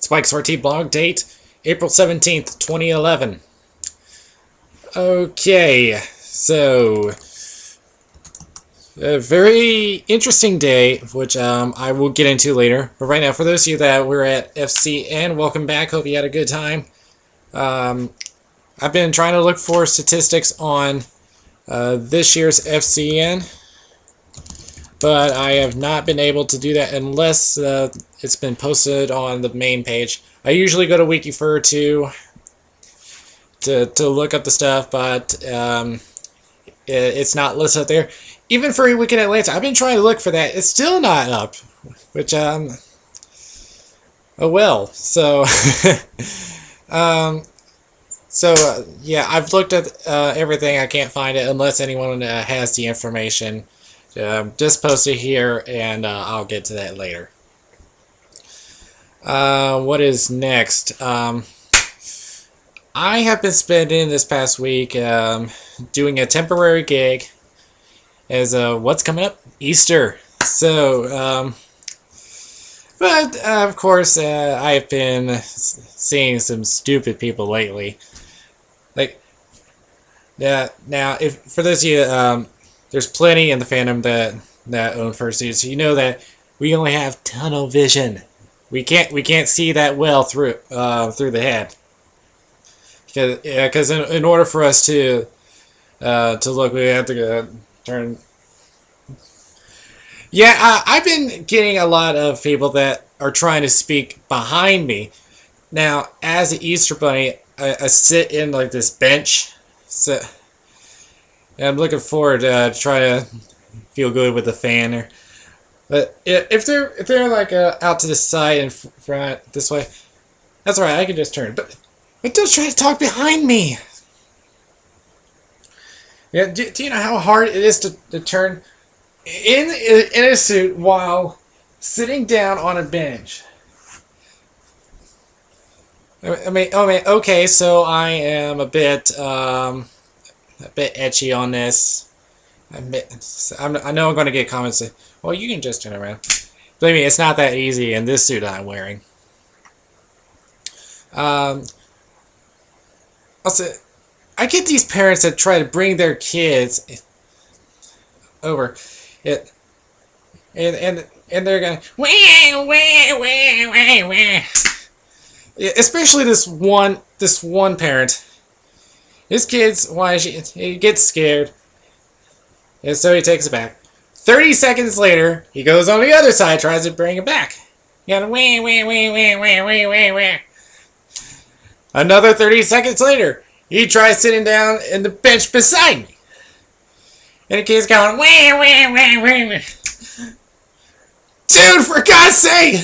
Spike's RT blog date, April 17th, 2011. Okay, so a very interesting day, which I will get into later. But right now, for those of you that were at FCN, welcome back. Hope you had a good time. I've been trying to look for statistics on this year's FCN, but I have not been able to do that unless it's been posted on the main page. I usually go to Wikifur to look up the stuff, but it's not listed up there. Even for Weekend Atlanta, I've been trying to look for that. It's still not up, which oh well. So yeah, I've looked at everything. I can't find it unless anyone has the information. Just post it here, and I'll get to that later. What is next? I have been spending this past week doing a temporary gig as what's coming up? Easter. So, but of course, I've been seeing some stupid people lately. Like, now, if for those of you, there's plenty in the fandom that own fursuits. So you know that we only have tunnel vision. We can't see that well through the head. Because in order for us to look, we have to turn. Yeah, I've been getting a lot of people that are trying to speak behind me. Now, as an Easter Bunny, I sit in like this bench, so and I'm looking forward to try to feel good with the fan. But if they're like out to the side and front this way, that's alright. I can just turn. But don't try to talk behind me. Yeah, do you know how hard it is to turn in a suit while sitting down on a bench? I mean, okay, so I am a bit etchy on this. I know I'm going to get comments that, well, you can just turn around. Believe me, it's not that easy in this suit I'm wearing. Also, I get these parents that try to bring their kids over it, and they're going, wah, wah, wah, wah, wah. Especially this one parent. His kid's he gets scared, and so he takes it back. 30 seconds later, he goes on the other side, tries to bring it back. You gotta wah, wah, wah, wah, wah, wah, wah, wah. Another 30 seconds later, he tries sitting down in the bench beside me. And the kid's going, wah, wah, wah, wah, wah. Dude, for God's sake!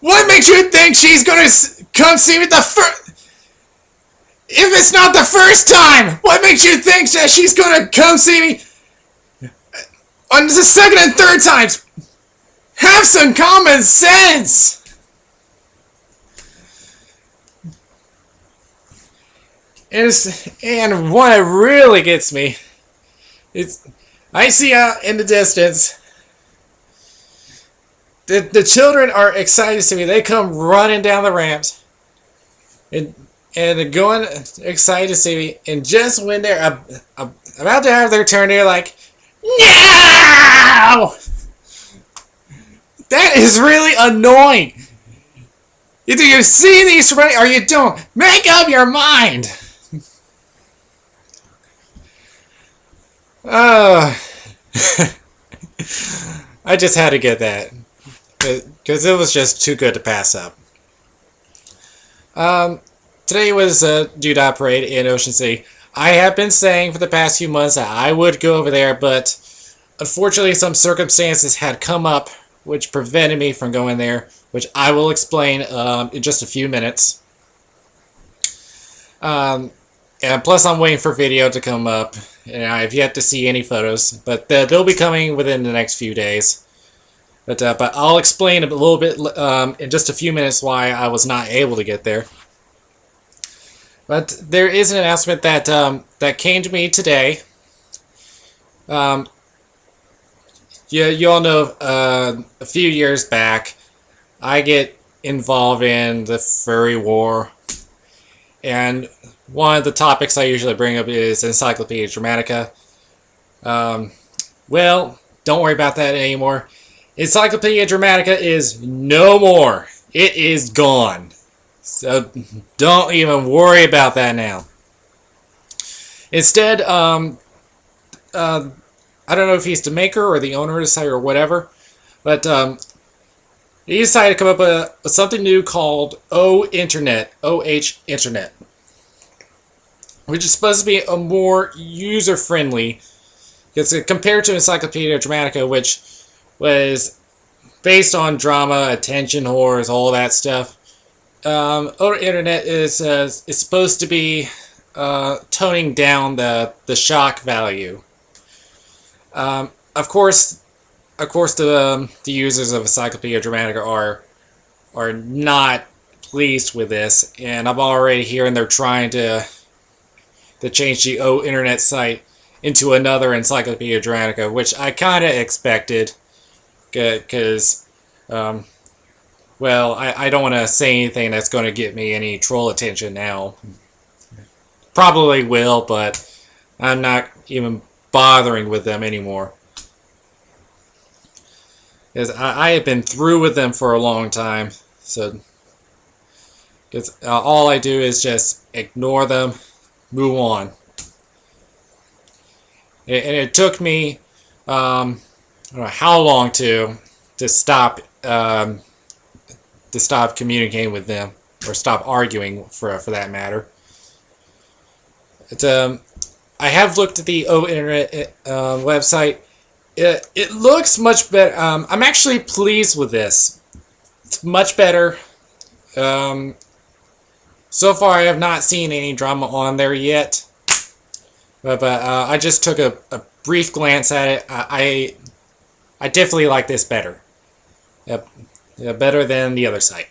What makes you think she's gonna come see me the first... If it's not the first time, what makes you think that she's gonna come see me on the second and third times? Have some common sense! And what really gets me is I see out in the distance the children are excited to see me. They come running down the ramps and they're going excited to see me. And just when they're about to have their turn, they're like, no! That is really annoying. Either you see these running or you don't. Make up your mind. I just had to get that because it was just too good to pass up. Today was a DooDah parade in Ocean City. I have been saying for the past few months that I would go over there, but unfortunately some circumstances had come up which prevented me from going there, which I will explain in just a few minutes. And plus I'm waiting for video to come up, and I've yet to see any photos, but they'll be coming within the next few days. But I'll explain a little bit in just a few minutes why I was not able to get there. But there is an announcement that that came to me today. You all know a few years back, I get involved in the furry war. And one of the topics I usually bring up is Encyclopedia Dramatica. Well, don't worry about that anymore. Encyclopedia Dramatica is no more. It is gone. So don't even worry about that now. Instead, I don't know if he's the maker or the owner of the site or whatever, but he decided to come up with something new called Internet, Internet, which is supposed to be a more user-friendly, because compared to Encyclopedia Dramatica, which was based on drama, attention whores, all that stuff. Internet is supposed to be toning down the shock value. Of course, the users of Encyclopedia Dramatica are not pleased with this, and I'm already hearing they're trying to change the Internet site into another Encyclopedia Dramatica, which I kind of expected, because, well, I don't want to say anything that's going to get me any troll attention now. Probably will, but I'm not even bothering with them anymore. Because I have been through with them for a long time, so because all I do is just ignore them, move on. And it took me I don't know how long to stop communicating with them, or stop arguing for that matter. I have looked at the Internet website. It looks much better. I'm actually pleased with this. It's much better. So far, I have not seen any drama on there yet. But I just took a brief glance at it. I definitely like this better. Better than the other site.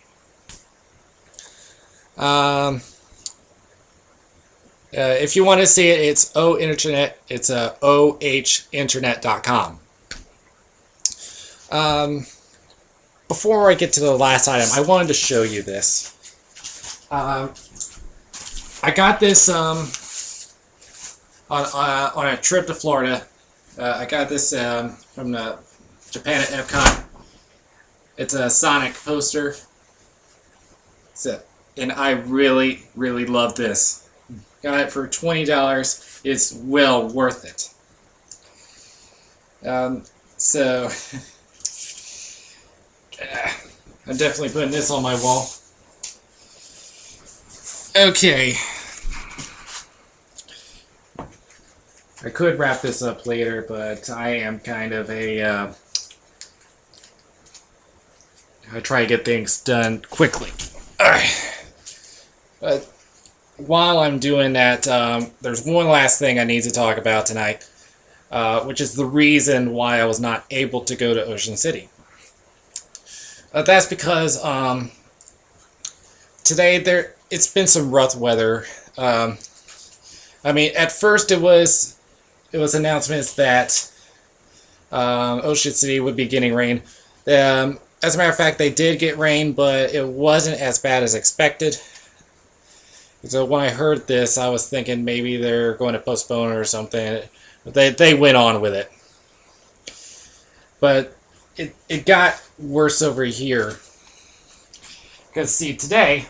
If you want to see it, it's Internet. It's ohinternet.com. Before I get to the last item, I wanted to show you this. I got this on a trip to Florida. I got this from the Japan at Epcot. It's a Sonic poster. And I really, really love this. Got it for $20. It's well worth it. So I'm definitely putting this on my wall. Okay. I could wrap this up later, but I am kind of a I try to get things done quickly. But while I'm doing that, there's one last thing I need to talk about tonight, which is the reason why I was not able to go to Ocean City. That's because today it's been some rough weather. I mean, at first it was announcements that Ocean City would be getting rain. As a matter of fact, they did get rain, but it wasn't as bad as expected. So when I heard this, I was thinking maybe they're going to postpone it or something. But they went on with it. But it got worse over here. Because, see, today,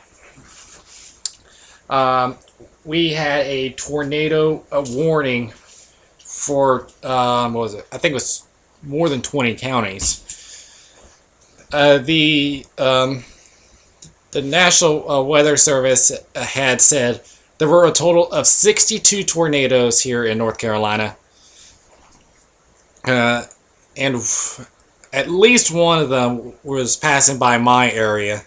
we had a tornado warning for, what was it? I think it was more than 20 counties. The National Weather Service had said there were a total of 62 tornadoes here in North Carolina. And at least one of them was passing by my area.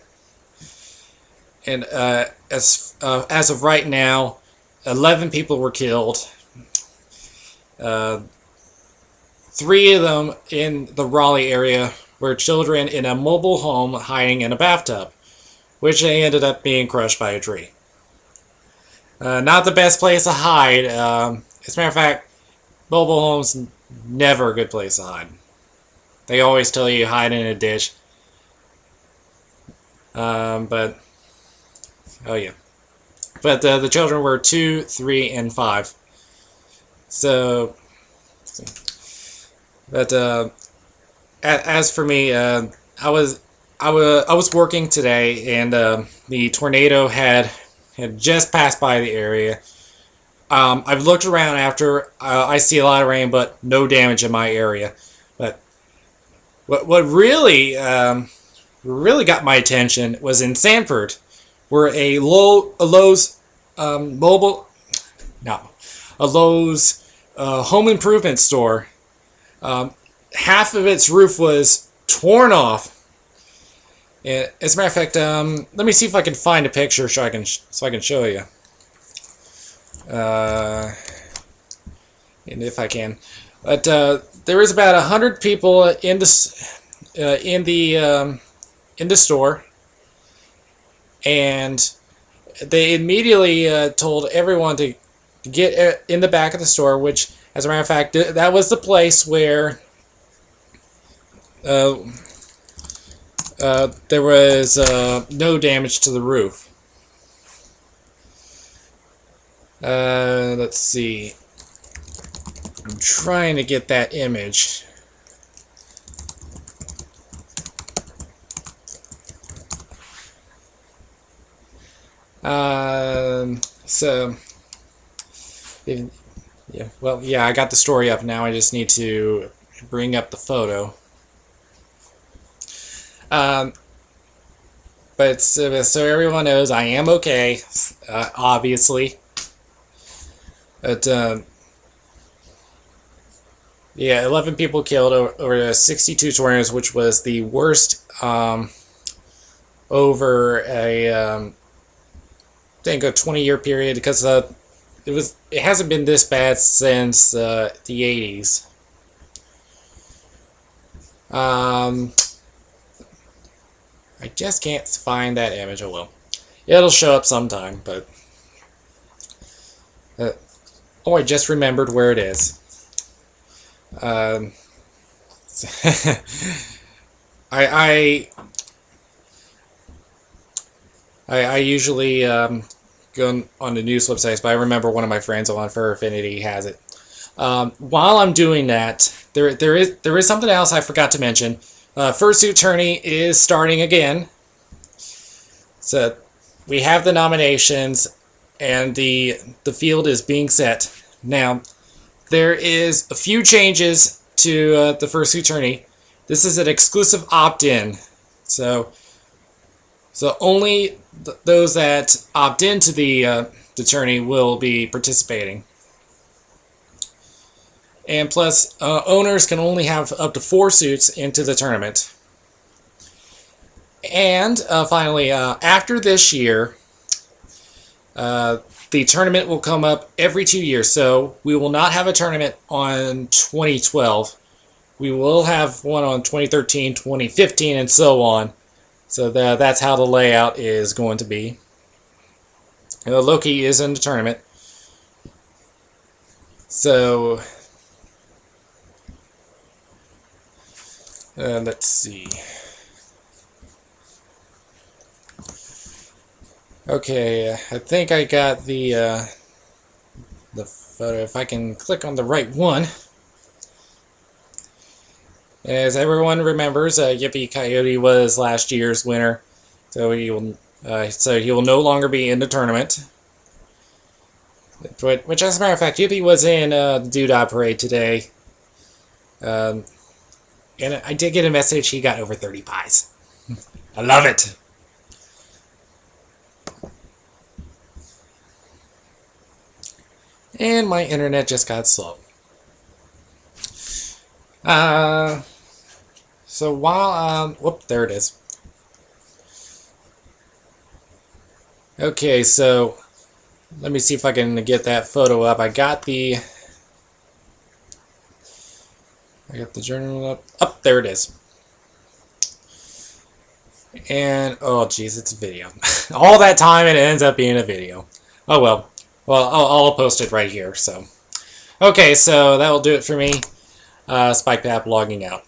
And as of right now, 11 people were killed. 3 of them in the Raleigh area were children in a mobile home hiding in a bathtub, which they ended up being crushed by a tree. Not the best place to hide. As a matter of fact, mobile homes never a good place to hide. They always tell you hide in a ditch. But oh yeah, but the children were 2, 3, and 5. So, but as for me, I was working today, and the tornado had just passed by the area. I've looked around after. I see a lot of rain, but no damage in my area. But what really got my attention was in Sanford, where a Lowe's home improvement store. Half of its roof was torn off. And as a matter of fact, let me see if I can find a picture so I can show you. And if I can, but there was about 100 people in the store, and they immediately told everyone to get in the back of the store. Which, as a matter of fact, that was the place where there was no damage to the roof. Let's see. I'm trying to get that image. So, yeah, well, yeah, I got the story up now. I just need to bring up the photo. But so everyone knows I am okay, obviously. But yeah, 11 people killed over 62 tornadoes, which was the worst over a I think a 20-year period, because it hasn't been this bad since the 80s. I just can't find that image. Oh well, it'll show up sometime. But oh, I just remembered where it is. I usually go on the news websites, but I remember one of my friends on Fur Affinity has it. While I'm doing that, there is something else I forgot to mention. Fursuit Tourney is starting again. So we have the nominations, and the field is being set. Now, there is a few changes to the Fursuit Tourney. This is an exclusive opt-in. So only those that opt into the tourney will be participating. And plus, owners can only have up to 4 suits into the tournament. And finally, after this year, the tournament will come up every 2 years. So we will not have a tournament on 2012. We will have one on 2013, 2015, and so on. So that's how the layout is going to be. Loki is in the tournament. So let's see. Okay, I think I got the photo. If I can click on the right one. As everyone remembers, Yippee Coyote was last year's winner, so he will no longer be in the tournament. Which, as a matter of fact, Yippee was in the DooDah parade today, and I did get a message he got over 30 pies. I love it. And my internet just got slow. So while, whoop, there it is. Okay, so let me see if I can get that photo up. I got the journal up. Oh, there it is. And, oh geez, it's a video. All that time and it ends up being a video. Oh well. Well, I'll post it right here, so. Okay, so that'll do it for me. SpikePap logging out.